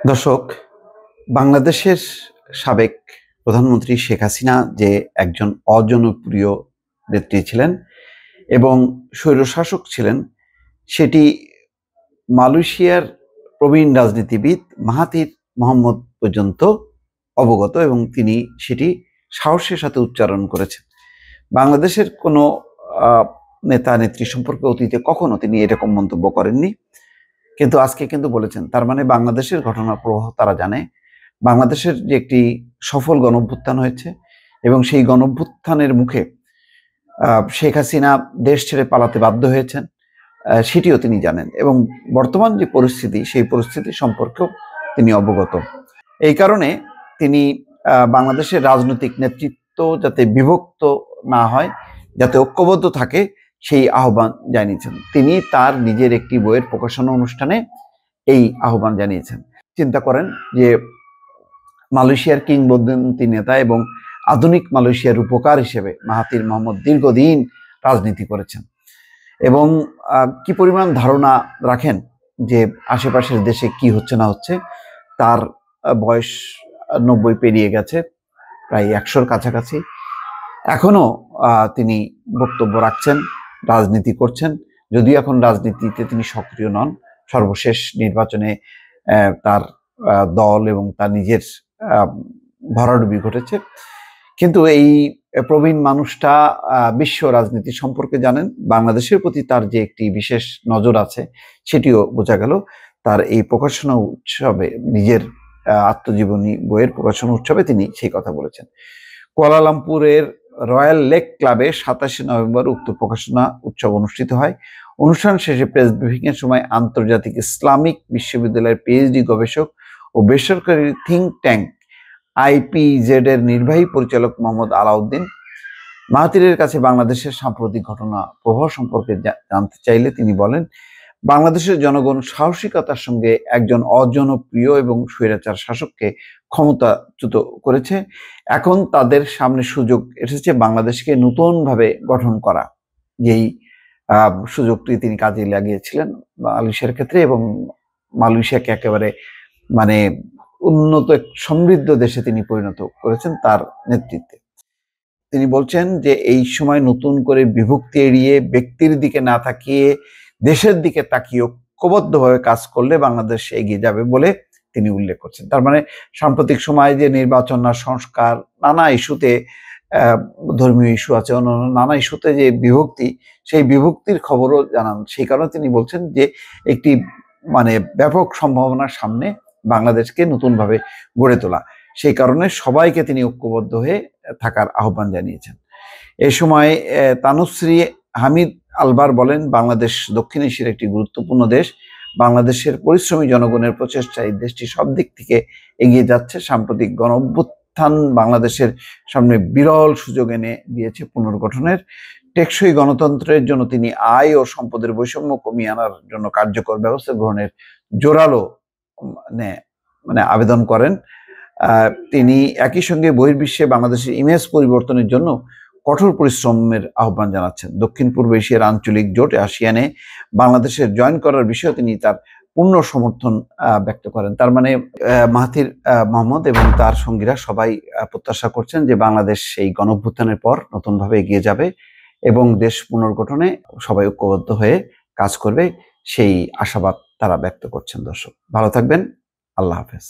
দর্শক, বাংলাদেশের সাবেক প্রধানমন্ত্রী শেখ হাসিনা যে একজন অজনপ্রিয় নেত্রী ছিলেন এবং স্বৈরশাসক ছিলেন, সেটি মালয়েশিয়ার প্রবীণ রাজনীতিবিদ মাহাথির মোহাম্মদ পর্যন্ত অবগত এবং তিনি সেটি সাহসের সাথে উচ্চারণ করেছেন। বাংলাদেশের কোনো নেতা নেত্রী সম্পর্কে অতীতে কখনো তিনি এরকম মন্তব্য করেননি, কিন্তু আজকে কিন্তু বলেছেন। তার মানে বাংলাদেশের ঘটনার প্রবাহ তারা জানে। বাংলাদেশের যে একটি সফল গণঅভ্যুত্থান হয়েছে এবং সেই গণঅভ্যুত্থানের মুখে শেখ হাসিনা দেশ ছেড়ে পালাতে বাধ্য হয়েছেন, সেটিও তিনি জানেন এবং বর্তমান যে পরিস্থিতি, সেই পরিস্থিতি সম্পর্কেও তিনি অবগত। এই কারণে তিনি বাংলাদেশের রাজনৈতিক নেতৃত্ব যাতে বিভক্ত না হয়, যাতে ঐক্যবদ্ধ থাকে, সেই আহ্বান জানিয়েছেন। তিনি তার নিজের একটি বইয়ের প্রকাশনা অনুষ্ঠানে এই আহ্বান জানিয়েছেন। চিন্তা করেন যে মালয়েশিয়ার কিংবদন্তি নেতা এবং আধুনিক মালয়েশিয়ার রূপকার হিসেবে মাহাথির মোহাম্মদ দীর্ঘদিন রাজনীতি করেছেন এবং কি পরিমাণ ধারণা রাখেন যে আশেপাশের দেশে কি হচ্ছে না হচ্ছে। তার বয়স 90 পেরিয়ে গেছে, প্রায় 100-র কাছাকাছি। এখনো তিনি বক্তব্য রাখছেন, রাজনীতি করছেন, যদিও এখন রাজনীতিতে তিনি সক্রিয় নন। সর্বশেষ নির্বাচনে তার দল এবং তার নিজের ভরাডুবি ঘটেছে, কিন্তু এই প্রবীণ মানুষটা বিশ্ব রাজনীতি সম্পর্কে জানেন। বাংলাদেশের প্রতি তার যে একটি বিশেষ নজর আছে সেটিও বোঝা গেল তার এই প্রকাশনা উৎসবে, নিজের আত্মজীবনী বইয়ের প্রকাশনা উৎসবে তিনি সেই কথা বলেছেন। কুয়ালালামপুরের রয়্যাল লেক ক্লাবে 27 নভেম্বর উক্ত প্রকাশনা উৎসব অনুষ্ঠিত হয়। অনুষ্ঠান শেষে প্রেস ব্রিফিং এর সময় আন্তর্জাতিক ইসলামিক বিশ্ববিদ্যালয়ের পিএইচডি গবেষক ও বেসরকারি থিঙ্ক ট্যাঙ্ক আইপিজেড এর নির্বাহী পরিচালক মোহাম্মদ আলাউদ্দিন মাহাথিরের কাছে বাংলাদেশের সাম্প্রতিক ঘটনা প্রবাহ সম্পর্কে জানতে চাইলে তিনি বলেন, বাংলাদেশের জনগণ সাহসিকতার সঙ্গে একজন অজনপ্রিয় এবং স্বৈরাচার শাসককে ক্ষমতাচ্যুত করেছে। এখন তাদের সামনে সুযোগ এসেছে বাংলাদেশকে নতুনভাবে গঠন করা। যেই সুযোগটি তিনি কাজে লাগিয়েছিলেন মালয়েশিয়ার ক্ষেত্রে এবং মালয়েশিয়াকে একেবারে মানে উন্নত সমৃদ্ধ দেশে তিনি পরিণত করেছেন তার নেতৃত্বে। তিনি বলছেন যে এই সময় নতুন করে বিভক্তি এড়িয়ে ব্যক্তির দিকে না তাকিয়ে দেশের দিকে তাকিয়ে ঐক্যবদ্ধভাবে কাজ করলে বাংলাদেশ এগিয়ে যাবে বলে তিনি উল্লেখ করছেন। তার মানে সাম্প্রতিক সময়ে যে নির্বাচন না সংস্কার, নানা ইস্যুতে, ধর্মীয় ইস্যু আছে, অন্যান্য নানা ইস্যুতে যে বিভক্তি, সেই বিভক্তির খবরও জানান। সেই কারণে তিনি বলছেন যে একটি ব্যাপক সম্ভাবনার সামনে বাংলাদেশকে নতুনভাবে গড়ে তোলা। সেই কারণে সবাইকে তিনি ঐক্যবদ্ধ হয়ে থাকার আহ্বান জানিয়েছেন। এই সময় তানুশ্রী হামিদ আলবার বলেন, বাংলাদেশ দক্ষিণ এশিয়ার একটি গুরুত্বপূর্ণ দেশ। বাংলাদেশের পরিশ্রমী জনগণের প্রচেষ্টায় দেশটি সব দিক থেকে এগিয়ে যাচ্ছে। সাম্প্রতিক গণঅভ্যুত্থান বাংলাদেশের সামনে বিরল সুযোগ এনে দিয়েছে পুনর্গঠনের। টেকসই গণতন্ত্রের জন্য তিনি আয় ও সম্পদের বৈষম্য কমিয়ে আনার জন্য কার্যকর ব্যবস্থা গ্রহণের জোরালো আবেদন করেন। তিনি একই সঙ্গে বহির্বিশ্বে বাংলাদেশের ইমেজ পরিবর্তনের জন্য কঠোর পরিশ্রমের আহ্বান জানাচ্ছেন। দক্ষিণ পূর্ব এশিয়ার আঞ্চলিক জোট আসিয়ানে বাংলাদেশের জয়েন করার বিষয়ে তিনি তার পূর্ণ সমর্থন ব্যক্ত করেন। তার মানে মাহাথির মোহাম্মদ এবং তার সঙ্গীরা সবাই প্রত্যাশা করছেন যে বাংলাদেশ এই গণঅভ্যুত্থানের পর নতুনভাবে এগিয়ে যাবে এবং দেশ পুনর্গঠনে সবাই ঐক্যবদ্ধ হয়ে কাজ করবে, সেই আশাবাদ তারা ব্যক্ত করছেন। দর্শক, ভালো থাকবেন। আল্লাহ হাফেজ।